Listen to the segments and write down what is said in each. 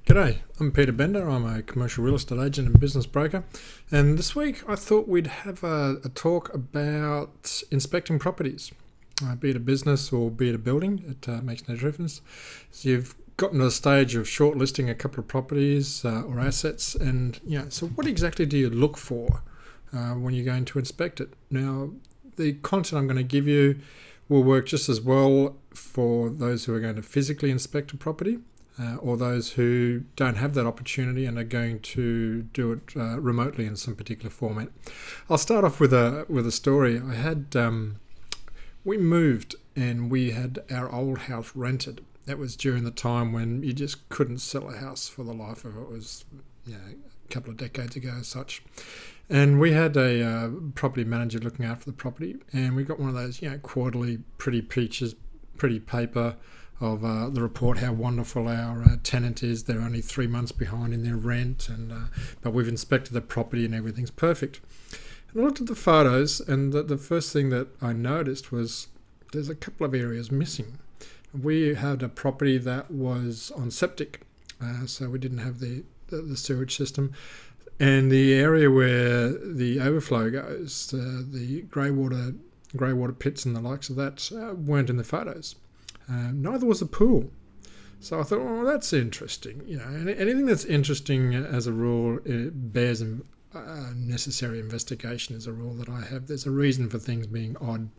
G'day, I'm Peter Bender. I'm a commercial real estate agent and business broker, and this week I thought we'd have a talk about inspecting properties, be it a business or be it a building. It makes no difference. So you've gotten to the stage of shortlisting a couple of properties or assets, and so what exactly do you look for when you're going to inspect it? Now, the content I'm going to give you will work just as well for those who are going to physically inspect a property, or those who don't have that opportunity and are going to do it remotely in some particular format. I'll start off with a story. I had we moved and we had our old house rented. That was during the time when you just couldn't sell a house for the life of it. It was a couple of decades ago as such. And we had a property manager looking after the property, and we got one of those quarterly pretty peaches, pretty paper of the report how wonderful our tenant is. They're only 3 months behind in their rent, and but we've inspected the property and everything's perfect. And I looked at the photos, and the first thing that I noticed was there's a couple of areas missing. We had a property that was on septic, so we didn't have the sewage system. And the area where the overflow goes, the grey water pits and the likes of that, weren't in the photos. Neither was the pool. So I thought, well, that's interesting. Anything that's interesting as a rule, it bears necessary investigation as a rule that I have. There's a reason for things being odd.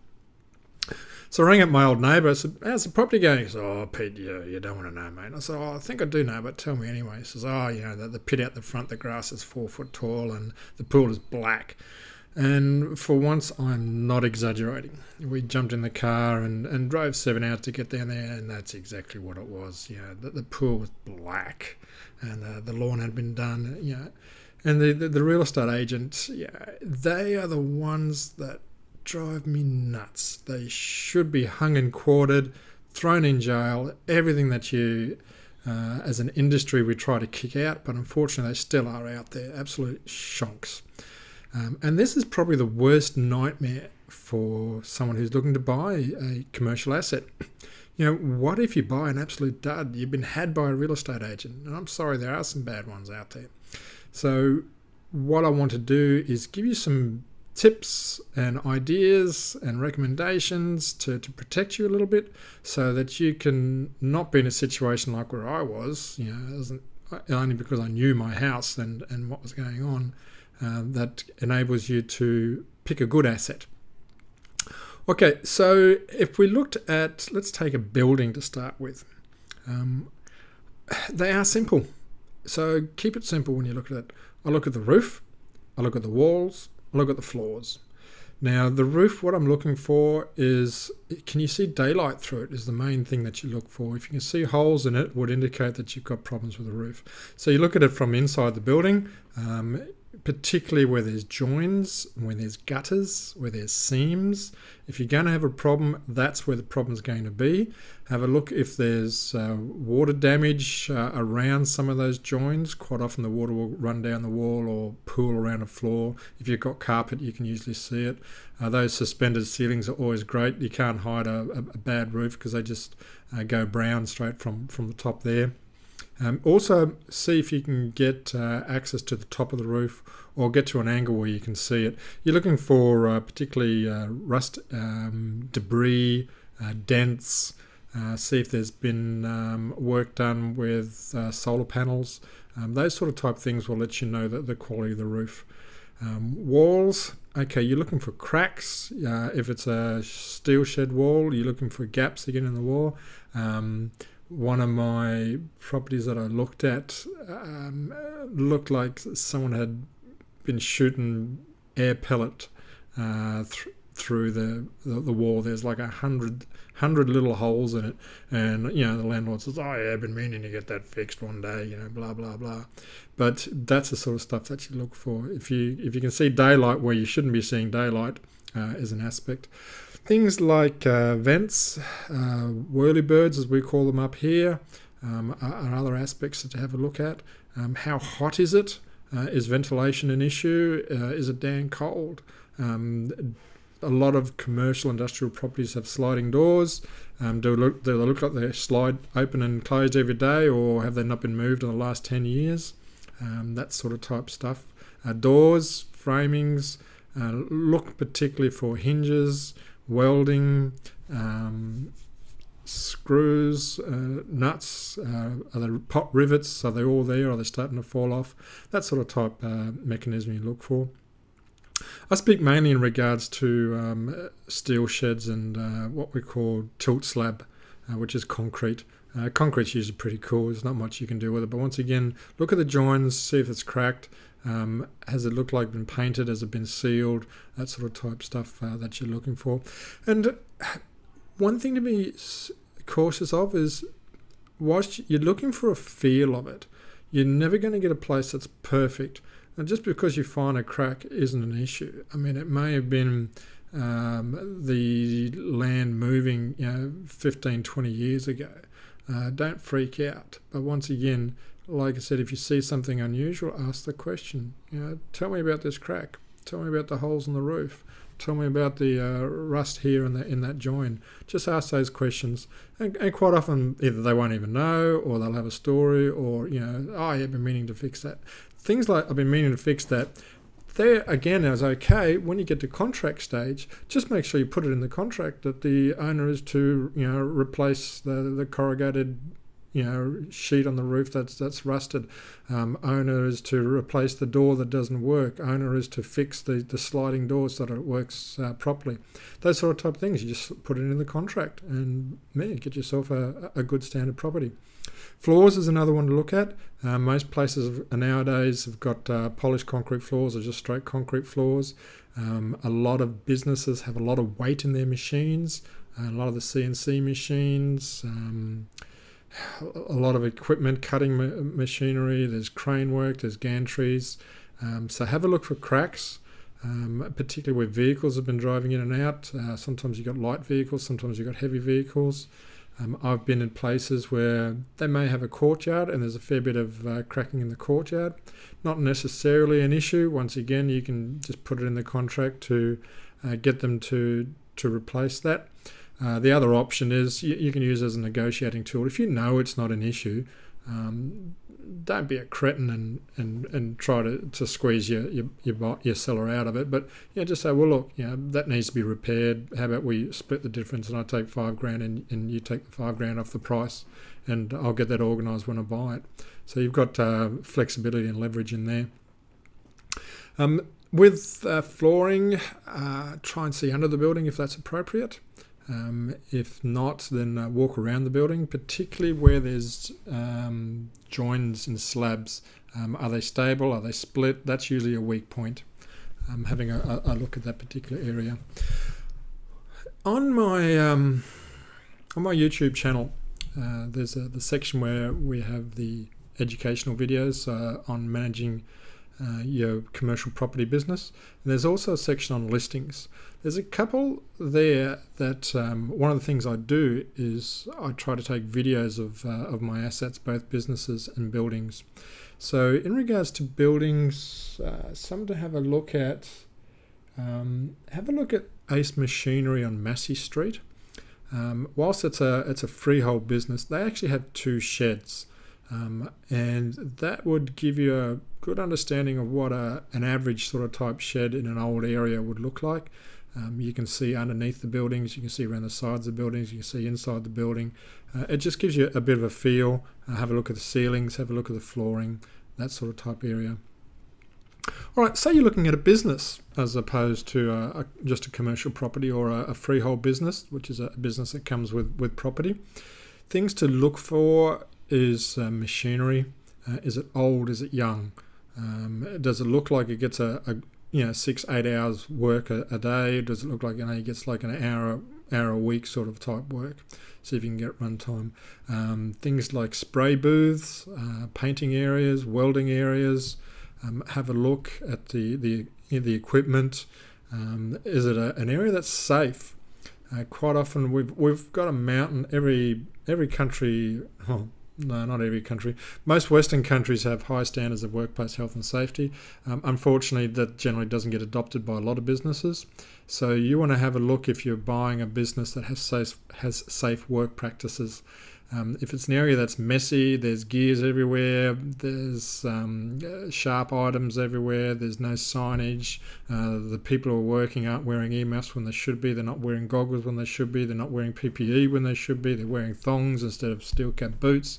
So I rang up my old neighbour. I said, how's the property going? He said, oh, Pete, you don't want to know, mate. I said, oh, I think I do know, but tell me anyway. He says, the pit out the front, the grass is 4 foot tall and the pool is black. And for once, I'm not exaggerating. We jumped in the car and drove 7 hours to get down there, and that's exactly what it was. The pool was black, and the lawn had been done. And the real estate agents, they are the ones that drive me nuts. They should be hung and quartered, thrown in jail. Everything that you, as an industry, we try to kick out, but unfortunately, they still are out there. Absolute shonks. And this is probably the worst nightmare for someone who's looking to buy a commercial asset. What if you buy an absolute dud? You've been had by a real estate agent. And I'm sorry, there are some bad ones out there. So what I want to do is give you some tips and ideas and recommendations to protect you a little bit, so that you can not be in a situation like where I was, only because I knew my house and what was going on. That enables you to pick a good asset. Okay, so if we looked at, let's take a building to start with. They are simple. So keep it simple when you look at it. I look at the roof, I look at the walls, I look at the floors. Now the roof, what I'm looking for is, can you see daylight through it is the main thing that you look for. If you can see holes in it, would indicate that you've got problems with the roof. So you look at it from inside the building, particularly where there's joins, where there's gutters, where there's seams. If you're going to have a problem, that's where the problem's going to be. Have a look if there's water damage around some of those joins. Quite often the water will run down the wall or pool around the floor. If you've got carpet, you can usually see it. Those suspended ceilings are always great. You can't hide a bad roof because they just go brown straight from the top there. Also, see if you can get access to the top of the roof, or get to an angle where you can see it. You're looking for particularly rust, debris, dents. See if there's been work done with solar panels. Those sort of type things will let you know the quality of the roof. Walls, okay, you're looking for cracks. If it's a steel shed wall, you're looking for gaps again in the wall. One of my properties that I looked at looked like someone had been shooting air pellet through the wall. There's like 100 little holes in it, and the landlord says, "Oh yeah, I've been meaning to get that fixed one day," blah blah blah. But that's the sort of stuff that you look for. If you can see daylight where you shouldn't be seeing daylight, is an aspect. Things like vents, whirlybirds as we call them up here, are other aspects to have a look at. How hot is it? Is ventilation an issue? Is it damn cold? a lot of commercial industrial properties have sliding doors. Do they look like they slide open and closed every day, or have they not been moved in the last 10 years? That sort of type stuff. Doors, framings, look particularly for hinges, welding, screws, nuts, are the pot rivets, are they all there, are they starting to fall off? That sort of type mechanism you look for. I speak mainly in regards to steel sheds and what we call tilt slab, which is concrete. Concrete's usually pretty cool. There's not much you can do with it. But once again, look at the joins, see if it's cracked. Has it looked like been painted? Has it been sealed? That sort of type stuff that you're looking for. And one thing to be cautious of is, whilst you're looking for a feel of it, you're never going to get a place that's perfect. And just because you find a crack isn't an issue. I mean, it may have been the land moving 15, 20 years ago. Don't freak out. But once again, like I said, if you see something unusual, ask the question. Tell me about this crack. Tell me about the holes in the roof. Tell me about the rust here in that join. Just ask those questions. And quite often, either they won't even know, or they'll have a story, or, I've been meaning to fix that. Things like, I've been meaning to fix that, there again is okay. When you get to contract stage, just make sure you put it in the contract that the owner is to replace the corrugated sheet on the roof that's rusted. Owner is to replace the door that doesn't work. Owner is to fix the sliding door so that it works properly. Those sort of type of things, you just put it in the contract and get yourself a good standard property. Floors is another one to look at. Most places nowadays have got polished concrete floors or just straight concrete floors. A lot of businesses have a lot of weight in their machines, a lot of the CNC machines, a lot of equipment, cutting machinery, there's crane work, there's gantries. So have a look for cracks, particularly where vehicles have been driving in and out. Sometimes you've got light vehicles, sometimes you've got heavy vehicles. I've been in places where they may have a courtyard and there's a fair bit of cracking in the courtyard. Not necessarily an issue. Once again, you can just put it in the contract to get them to replace that. The other option is you can use it as a negotiating tool. If you know it's not an issue, don't be a cretin and try to squeeze your seller out of it. But just say, well, look, that needs to be repaired. How about we split the difference and I take $5,000 and you take the $5,000 off the price, and I'll get that organised when I buy it. So you've got flexibility and leverage in there. With flooring, try and see under the building if that's appropriate. If not, then walk around the building, particularly where there's joins and slabs. Are they stable? Are they split? That's usually a weak point. Having a look at that particular area. On my YouTube channel, there's the section where we have the educational videos on managing your commercial property business. And there's also a section on listings. There's a couple there that one of the things I do is I try to take videos of my assets, both businesses and buildings. So in regards to buildings, some to have a look at. Have a look at Ace Machinery on Massey Street. Whilst it's a freehold business, they actually have 2 sheds. And that would give you a good understanding of what an average sort of type shed in an old area would look like. You can see underneath the buildings, you can see around the sides of the buildings, you can see inside the building. It just gives you a bit of a feel. Have a look at the ceilings, have a look at the flooring, that sort of type area. All right, say you're looking at a business as opposed to just a commercial property or a freehold business, which is a business that comes with property. Things to look for is machinery. Is it old? Is it young? Does it look like it gets a 6-8 hours work a day? Does it look like it gets like an hour a week sort of type work? See if you can get run time. Things like spray booths, painting areas, welding areas. Have a look at the equipment. Is it an area that's safe? Quite often we've got a mountain. Every country, no, not every country. Most Western countries have high standards of workplace health and safety. Unfortunately, that generally doesn't get adopted by a lot of businesses. So you want to have a look if you're buying a business that has safe work practices. If it's an area that's messy, there's gears everywhere, there's sharp items everywhere, there's no signage, the people who are working aren't wearing earmuffs when they should be, they're not wearing goggles when they should be, they're not wearing PPE when they should be, they're wearing thongs instead of steel cap boots,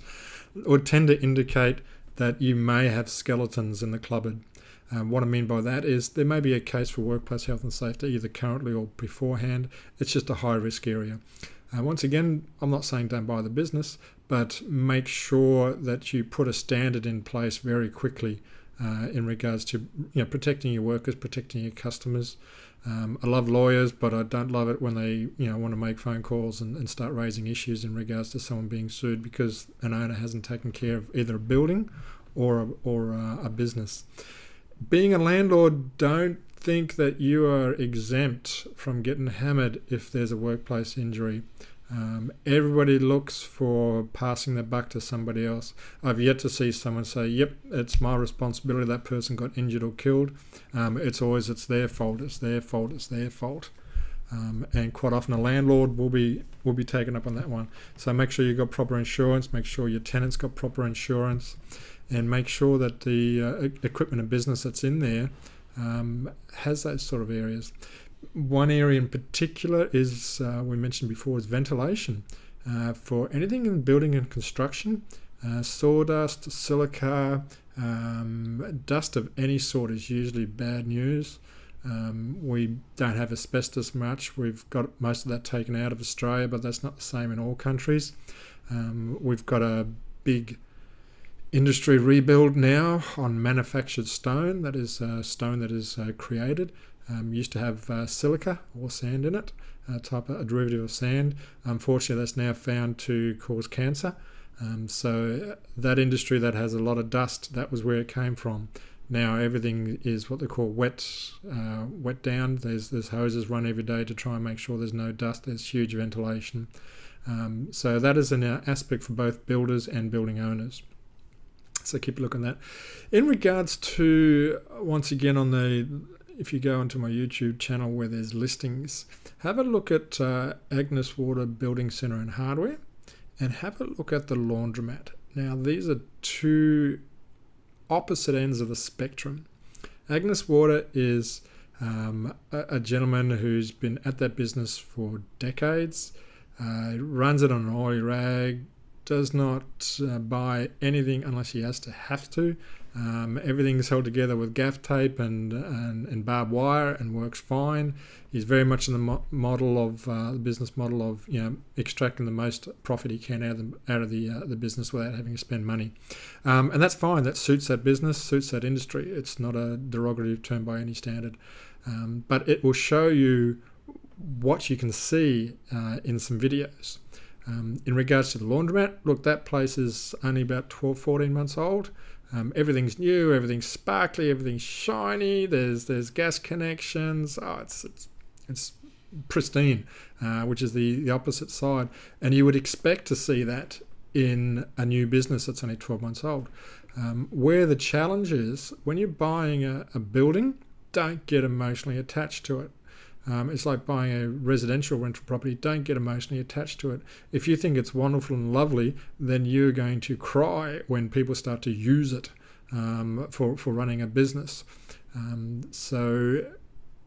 would tend to indicate that you may have skeletons in the cupboard. What I mean by that is there may be a case for workplace health and safety either currently or beforehand. It's just a high risk area. Once again, I'm not saying don't buy the business, but make sure that you put a standard in place very quickly in regards to protecting your workers, protecting your customers. I love lawyers, but I don't love it when they want to make phone calls and start raising issues in regards to someone being sued because an owner hasn't taken care of either a building or a business. Being a landlord, don't think that you are exempt from getting hammered if there's a workplace injury. Everybody looks for passing the buck to somebody else. I've yet to see someone say, yep, it's my responsibility that person got injured or killed. It's their fault, it's their fault, it's their fault. And quite often a landlord will be taken up on that one. So make sure you've got proper insurance, make sure your tenant's got proper insurance, and make sure that the equipment and business that's in there has those sort of areas. One area in particular is, we mentioned before, is ventilation. For anything in building and construction, sawdust, silica, dust of any sort is usually bad news. We don't have asbestos much. We've got most of that taken out of Australia, but that's not the same in all countries. We've got a big industry rebuild now on manufactured stone, that is stone that is created. Used to have silica or sand in it, a derivative of sand. Unfortunately, that's now found to cause cancer. So that industry that has a lot of dust, that was where it came from. Now everything is what they call wet down. There's hoses run every day to try and make sure there's no dust. There's huge ventilation. So that is an aspect for both builders and building owners. So keep a look on that. In regards to, once again, if you go onto my YouTube channel where there's listings, have a look at Agnes Water Building Centre and Hardware, and have a look at the laundromat. Now these are two opposite ends of the spectrum. Agnes Water is a gentleman who's been at that business for decades, runs it on an oily rag, does not buy anything unless he have to. Everything's held together with gaff tape and barbed wire and works fine. He's very much in the model of the business model of extracting the most profit he can out of the business without having to spend money, and that's fine. That suits that business, suits that industry. It's not a derogative term by any standard, but it will show you what you can see in some videos. In regards to the laundromat, look, that place is only about 12-14 months old. Everything's new, everything's sparkly, everything's shiny. There's gas connections. It's pristine, which is the opposite side. And you would expect to see that in a new business that's only 12 months old. Where the challenge is, when you're buying a building, don't get emotionally attached to it. It's like buying a residential rental property. Don't get emotionally attached to it. If you think it's wonderful and lovely, then you're going to cry when people start to use it for running a business. So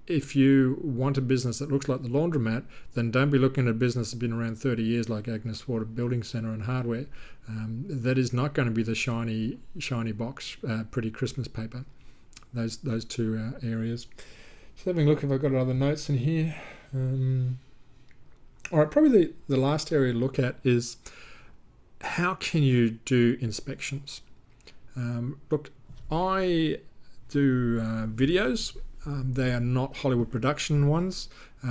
if you want a business that looks like the laundromat, then don't be looking at a business that's been around 30 years like Agnes Water Building Centre and Hardware. That is not going to be the shiny box, pretty Christmas paper. Those two areas. Just having a look if I've got other notes in here. All right, probably the last area to look at is how can you do inspections? Look, I do videos. They are not Hollywood production ones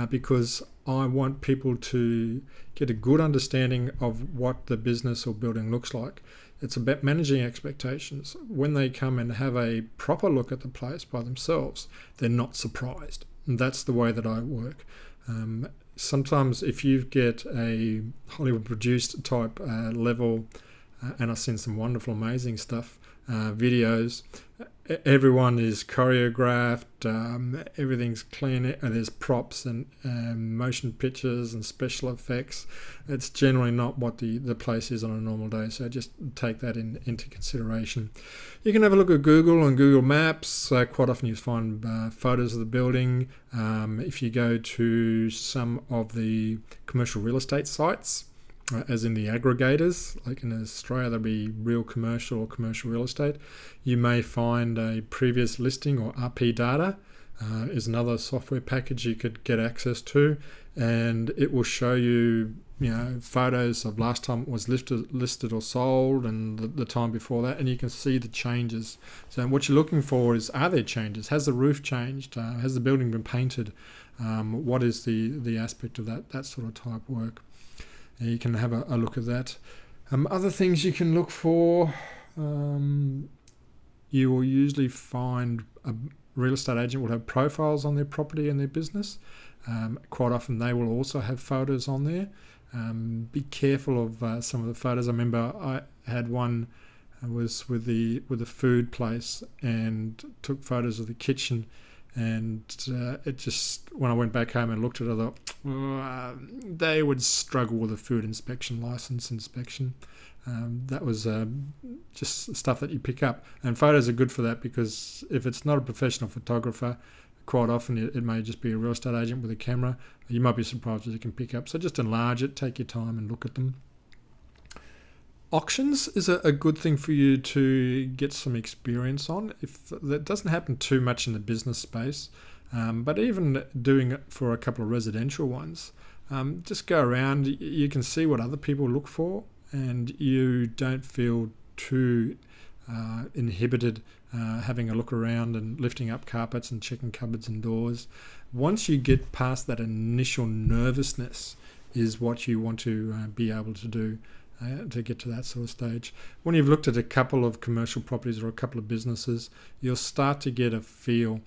because I want people to get a good understanding of what the business or building looks like. It's about managing expectations. When they come and have a proper look at the place by themselves, they're not surprised. And that's the way that I work. Sometimes if you get a Hollywood produced type level and I've seen some wonderful, amazing stuff, videos. Everyone is choreographed, everything's clean, and there's props and motion pictures and special effects. It's generally not what the place is on a normal day, so just take that into consideration. You can have a look at Google and Google Maps. Quite often you find photos of the building. If you go to some of the commercial real estate sites, as in the aggregators, like in Australia there'll be Real Commercial or Commercial Real Estate, you may find a previous listing, or RP data is another software package you could get access to, and it will show you photos of last time it was listed or sold, and the time before that, and you can see the changes. So what you're looking for is, are there changes? Has the roof changed? Has the building been painted? What is the aspect of that sort of type work? You can have a look at that. Other things you can look for, you will usually find a real estate agent will have profiles on their property and their business. Quite often they will also have photos on there. Be careful of some of the photos. I remember I had one was with the food place and took photos of the kitchen. And it just, when I went back home and looked at it, I thought they would struggle with a food license inspection. That was just stuff that you pick up. And photos are good for that, because if it's not a professional photographer, quite often it may just be a real estate agent with a camera. You might be surprised what you can pick up. So just enlarge it, take your time and look at them. Auctions is a good thing for you to get some experience on. If that doesn't happen too much in the business space, but even doing it for a couple of residential ones, just go around. You can see what other people look for, and you don't feel too inhibited having a look around and lifting up carpets and checking cupboards and doors. Once you get past that initial nervousness is what you want to be able to do. To get to that sort of stage. When you've looked at a couple of commercial properties or a couple of businesses, you'll start to get a feel.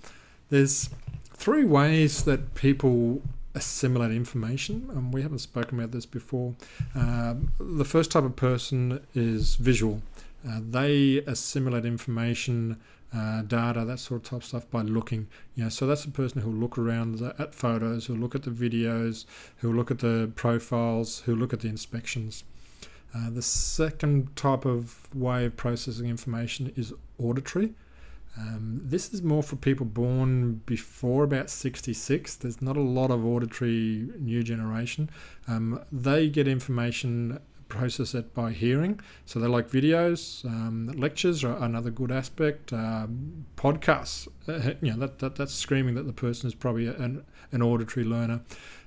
There's 3 ways that people assimilate information, and we haven't spoken about this before. The first type of person is visual. They assimilate information, data, that sort of type of stuff by looking. So that's the person who'll look around at photos, who'll look at the videos, who'll look at the profiles, who'll look at the inspections. The second type of way of processing information is auditory. This is more for people born before about 66. There's not a lot of auditory new generation. They get information, process it by hearing. So they like videos, lectures are another good aspect. Podcasts, that's screaming that the person is probably an auditory learner.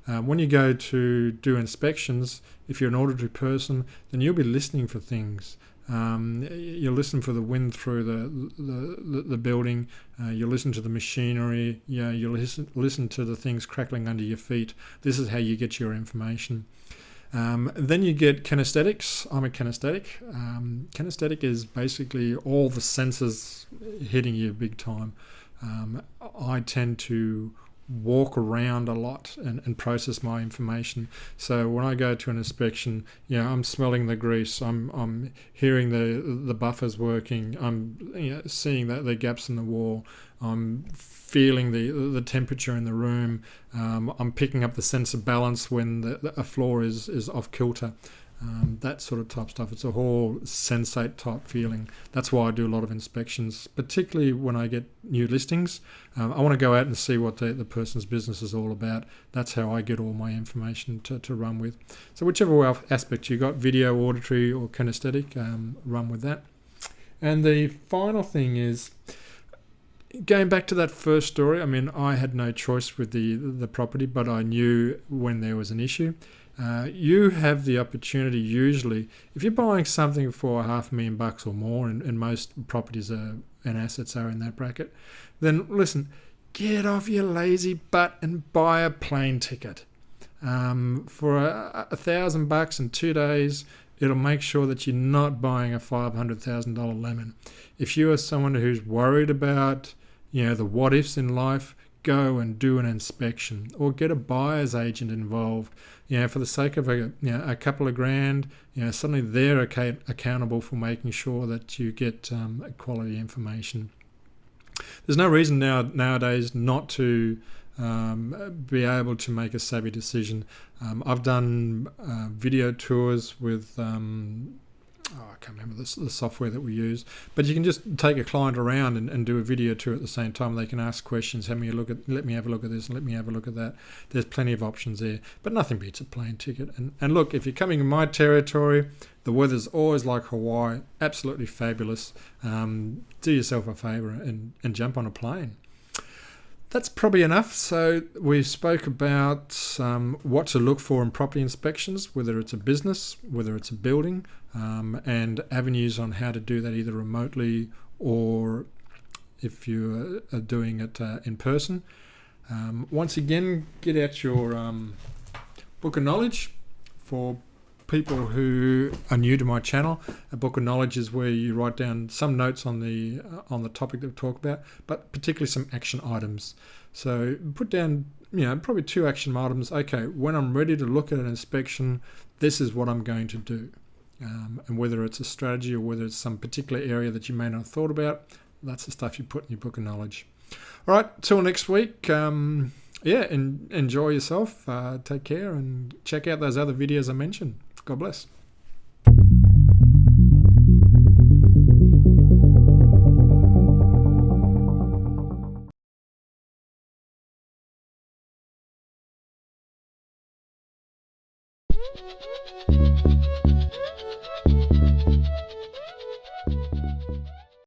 When you go to do inspections, if you're an auditory person, then you'll be listening for things. You'll listen for the wind through the building. You'll listen to the machinery. You'll listen to the things crackling under your feet. This is how you get your information. Then you get kinesthetics. I'm a kinesthetic. Kinesthetic is basically all the senses hitting you big time. I tend to walk around a lot and process my information. So when I go to an inspection, I'm smelling the grease, I'm hearing the buffers working, I'm seeing the gaps in the wall, I'm feeling the temperature in the room, I'm picking up the sense of balance when a floor is off kilter. That sort of type stuff. It's a whole sensate type feeling. That's why I do a lot of inspections, particularly when I get new listings. I want to go out and see what the person's business is all about. That's how I get all my information to run with. So whichever aspect you got, video, auditory or kinesthetic, run with that. And the final thing is, going back to that first story, I had no choice with the property, but I knew when there was an issue. You have the opportunity usually, if you're buying something for $500,000 or more, and most properties and assets are in that bracket, then listen, get off your lazy butt and buy a plane ticket. For $1,000 in 2 days, it'll make sure that you're not buying a $500,000 lemon. If you are someone who's worried about the what ifs in life, go and do an inspection, or get a buyer's agent involved, for the sake of a couple of grand. Suddenly they're accountable for making sure that you get quality information. There's no reason nowadays not to be able to make a savvy decision. I've done video tours with I can't remember the software that we use, but you can just take a client around and do a video tour at the same time. They can ask questions, let me have a look at this, and let me have a look at that. There's plenty of options there, but nothing beats a plane ticket. And look, if you're coming in my territory, the weather's always like Hawaii, absolutely fabulous. Do yourself a favour and jump on a plane. That's probably enough. So we spoke about what to look for in property inspections, whether it's a business, whether it's a building, and avenues on how to do that either remotely or if you are doing it in person. Once again, get out your book of knowledge. For people who are new to my channel, a book of knowledge is where you write down some notes on the topic that we talk about, but particularly some action items. So put down probably 2 action items. Okay, when I'm ready to look at an inspection, this is what I'm going to do. And whether it's a strategy or whether it's some particular area that you may not have thought about, that's the stuff you put in your book of knowledge. All right, till next week. Enjoy yourself. Take care and check out those other videos I mentioned. God bless.